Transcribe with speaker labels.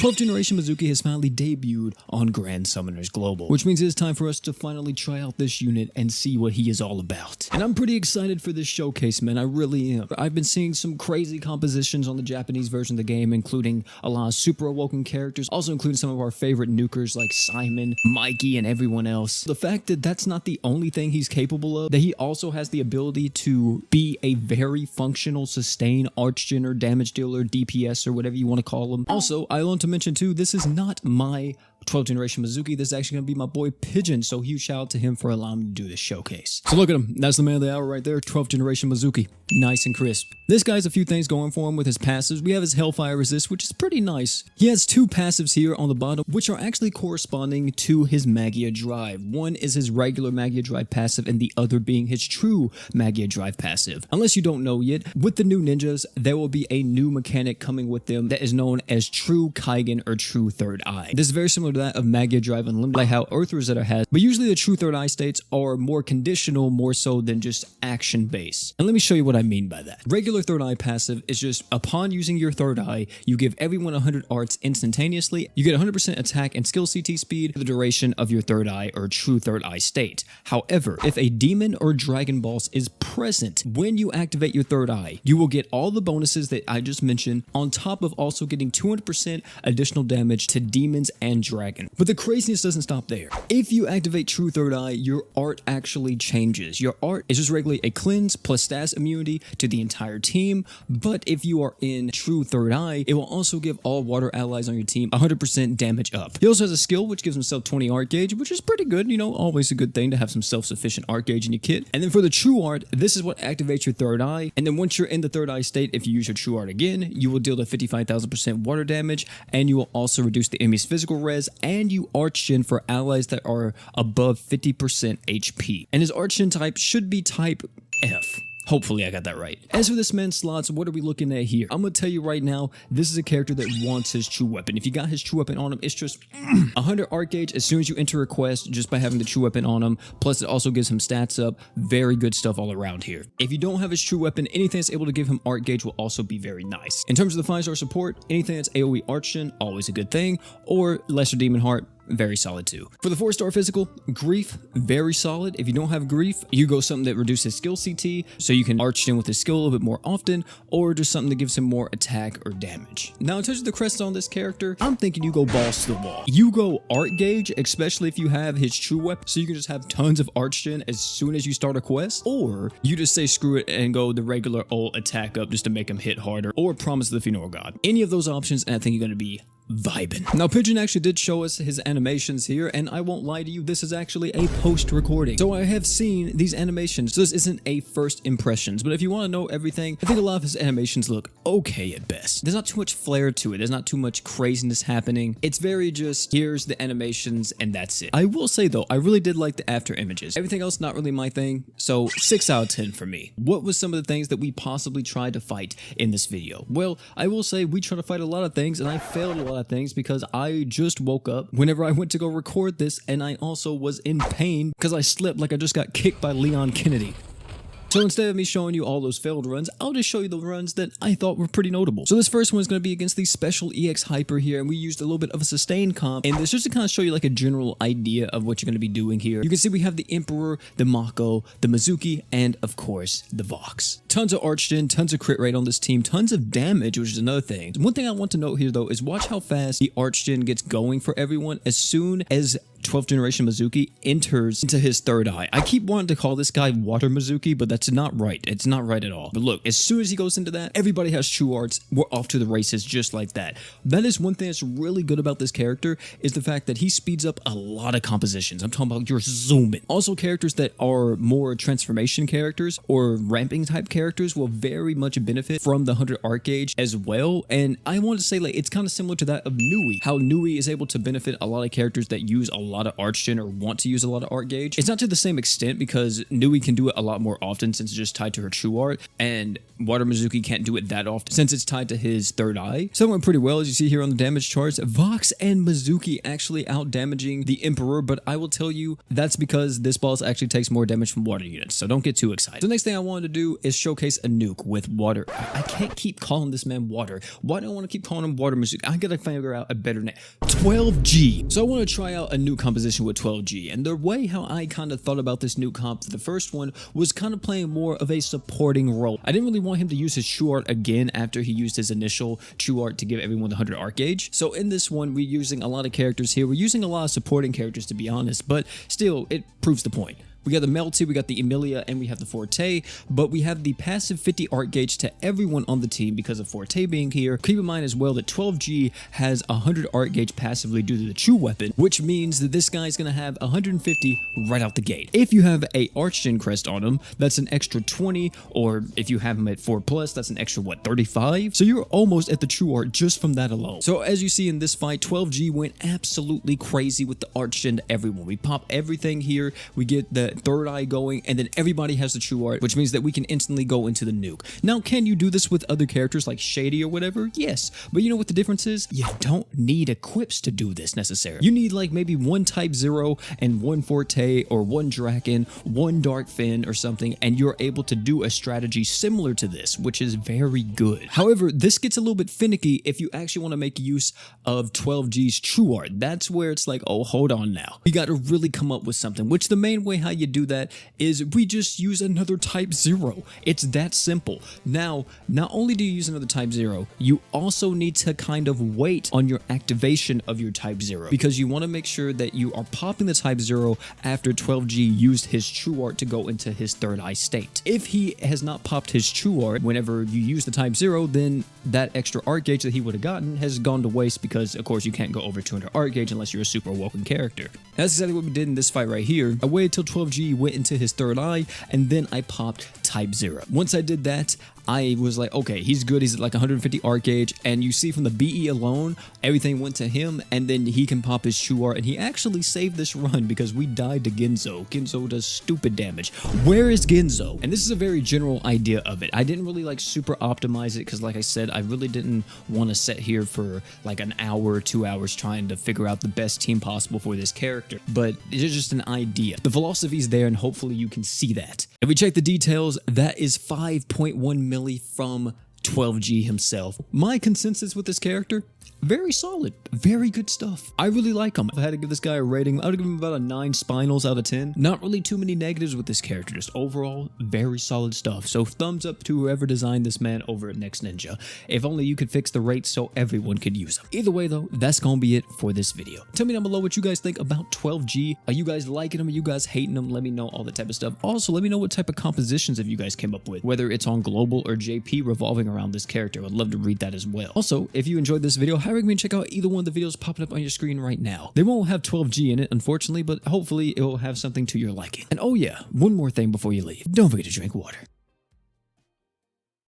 Speaker 1: 12th generation Mizuki has finally debuted on Grand Summoners Global, which means it's time for us to finally try out this unit and see what he is all about. And I'm pretty excited for this showcase, man, I really am. I've been seeing some crazy compositions on the Japanese version of the game, including a lot of super awoken characters, also including some of our favorite nukers like Simon, Mikey, and everyone else. The fact that that's not the only thing he's capable of, that he also has the ability to be a very functional sustain archgen or damage dealer, DPS, or whatever you want to call him. Also, I want to mention too, this is not my 12th generation Mizuki. This is actually going to be my boy Pigeon, so huge shout out to him for allowing me to do this showcase. So look at him, that's the man of the hour right there, 12th generation Mizuki. Nice and crisp. This guy has a few things going for him with his passives. We have his Hellfire Resist, which is pretty nice. He has two passives here on the bottom, which are actually corresponding to his Magia Drive. One is his regular Magia Drive passive, and the other being his true Magia Drive passive. Unless you don't know yet, with the new ninjas, there will be a new mechanic coming with them that is known as True Kaigen or True Third Eye. This is very similar to that of Magia Drive Unlimited, like how Earth Rosetta has, but usually the True Third Eye states are more conditional, more so than just action based. And let me show you what I mean by that. Regular Third Eye passive is just upon using your Third Eye, you give everyone 100 arts instantaneously. You get 100% attack and skill CT speed for the duration of your Third Eye or True Third Eye state. However, if a demon or dragon boss is present when you activate your Third Eye, you will get all the bonuses that I just mentioned, on top of also getting 200% additional damage to demons and dragons. But the craziness doesn't stop there. If you activate True Third Eye, your art actually changes. Your art is just regularly a cleanse plus status immunity to the entire team, but if you are in True Third Eye, it will also give all water allies on your team 100% damage up. He also has a skill which gives himself 20 art gauge, which is pretty good, you know, always a good thing to have some self-sufficient art gauge in your kit. And then for the True Art, this is what activates your Third Eye, and then once you're in the Third Eye state, if you use your True Art again, you will deal the 55,000% water damage, and you will also reduce the enemy's physical res, and you archgen for allies that are above 50% HP. And his archgen type should be type F. Hopefully I got that right. As for this man's slots, what are we looking at here? I'm gonna tell you right now, this is a character that wants his true weapon. If you got his true weapon on him, it's just 100 art gauge as soon as you enter a quest just by having the true weapon on him. Plus it also gives him stats up. Very good stuff all around here. If you don't have his true weapon, anything that's able to give him art gauge will also be very nice. In terms of the 5-star support, anything that's AoE archgen, always a good thing, or lesser demon heart, very solid too. For the 4-star physical, grief, very solid. If you don't have grief, you go something that reduces skill CT, so you can arch in with his skill a little bit more often, or just something that gives him more attack or damage. Now in terms of the crest on this character, I'm thinking you go balls to the wall. You go art gauge, especially if you have his true weapon, so you can just have tons of archgen as soon as you start a quest, or you just say screw it and go the regular old attack up just to make him hit harder, or promise the funeral god. Any of those options, and I think you're going to be vibing. Now Pigeon actually did show us his animations here, and I won't lie to you, this is actually a post recording, so I have seen these animations, so this isn't a first impressions. But if you want to know everything, I think a lot of his animations look okay at best. There's not too much flair to it, there's not too much craziness happening. It's very just, here's the animations and that's it. I will say though, I really did like the after images. Everything else not really my thing, so 6 out of 10 for me. What was some of the things that we possibly tried to fight in this video? Well, I will say we tried to fight a lot of things, and I failed a lot of things because I just woke up whenever I went to go record this, and I also was in pain because I slept like I just got kicked by Leon Kennedy. So instead of me showing you all those failed runs, I'll just show you the runs that I thought were pretty notable. So this first one is going to be against the Special EX Hyper here, and we used a little bit of a sustain comp, and this just to kind of show you like a general idea of what you're going to be doing here. You can see we have the Emperor, the Mako, the Mizuki, and of course, the Vox. Tons of archgen, tons of crit rate on this team, tons of damage, which is another thing. One thing I want to note here though is watch how fast the archgen gets going for everyone as soon as 12th generation Mizuki enters into his Third Eye. I keep wanting to call this guy Water Mizuki, but that's not right. It's not right at all. But look, as soon as he goes into that, everybody has true arts. We're off to the races just like that. That is one thing that's really good about this character, is the fact that he speeds up a lot of compositions. I'm talking about you're zooming. Also, characters that are more transformation characters or ramping type characters will very much benefit from the 100 art gauge as well. And I want to say like it's kind of similar to that of Nui, how Nui is able to benefit a lot of characters that use a lot of arch gen or want to use a lot of art gauge. It's not to the same extent because Nui can do it a lot more often since it's just tied to her true art, and Water Mizuki can't do it that often since it's tied to his third eye. So it went pretty well, as you see here on the damage charts. Vox and Mizuki actually out damaging the Emperor, but I will tell you that's because this boss actually takes more damage from water units, so don't get too excited. The next thing I wanted to do is showcase a nuke with water. I can't keep calling this man water. Why do I want to keep calling him Water Mizuki? I gotta figure out a better name. 12G. So I want to try out a nuke composition with 12G, and the way how I kind of thought about this nuke comp, the first one was kind of playing more of a supporting role. I didn't really want him to use his true art again after he used his initial true art to give everyone the 100 art gauge. So in this one, we're using a lot of characters here. We're using a lot of supporting characters, to be honest, but still, it proves the point. We got the Melty, we got the Emilia, and we have the Forte, but we have the passive 50 art gauge to everyone on the team because of Forte being here. Keep in mind as well that 12G has 100 art gauge passively due to the true weapon, which means that this guy's going to have 150 right out the gate. If you have a Archgen crest on him, that's an extra 20, or if you have him at 4+, that's an extra, what, 35? So you're almost at the true art just from that alone. So as you see in this fight, 12G went absolutely crazy with the Archgen to everyone. We pop everything here, we get the third eye going, and then everybody has the true art, which means that we can instantly go into the nuke. Now, can you do this with other characters like Shady or whatever? Yes, but you know what the difference is? You don't need equips to do this necessarily. You need like maybe one Type 0 and one Forte or one Draken, one Dark Fin or something, and you're able to do a strategy similar to this, which is very good. However, this gets a little bit finicky if you actually want to make use of 12G's true art. That's where it's like, oh, hold on now. You got to really come up with something, which the main way how you do that is we just use another Type 0. It's that simple. Now, not only do you use another Type 0, you also need to kind of wait on your activation of your Type 0 because you want to make sure that you are popping the Type 0 after 12G used his true art to go into his third eye state. If he has not popped his true art whenever you use the Type 0, then that extra art gauge that he would have gotten has gone to waste because, of course, you can't go over 200 art gauge unless you're a super woken character. That's exactly what we did in this fight right here. I waited till 12G went into his third eye, and then I popped Type 0. Once I did that, I was like, okay, he's good. He's at like 150 art gauge, and you see from the BE alone, everything went to him, and then he can pop his true art, and he actually saved this run because we died to Genzo. Genzo does stupid damage. Where is Genzo? And this is a very general idea of it. I didn't really like super optimize it because, like I said, I really didn't want to sit here for like an hour or 2 hours trying to figure out the best team possible for this character, but it's just an idea. The philosophy's there, and hopefully you can see that. If we check the details, that is 5.1 milli from 12G himself. My consensus with this character, very solid, very good stuff. I really like him. If I had to give this guy a rating, I would give him about a 9 spinals out of 10. Not really too many negatives with this character, just overall very solid stuff. So thumbs up to whoever designed this man over at Next Ninja. If only you could fix the rates so everyone could use them. Either way though, that's gonna be it for this video. Tell me down below what you guys think about 12G. Are you guys liking him? Are you guys hating him? Let me know all that type of stuff. Also, let me know what type of compositions have you guys came up with, whether it's on global or JP revolving around this character. I'd love to read that as well. Also, if you enjoyed this video, I recommend check out either one of the videos popping up on your screen right now. They won't have 12G in it, unfortunately, but hopefully it will have something to your liking. And oh yeah, one more thing before you leave. Don't forget to drink water.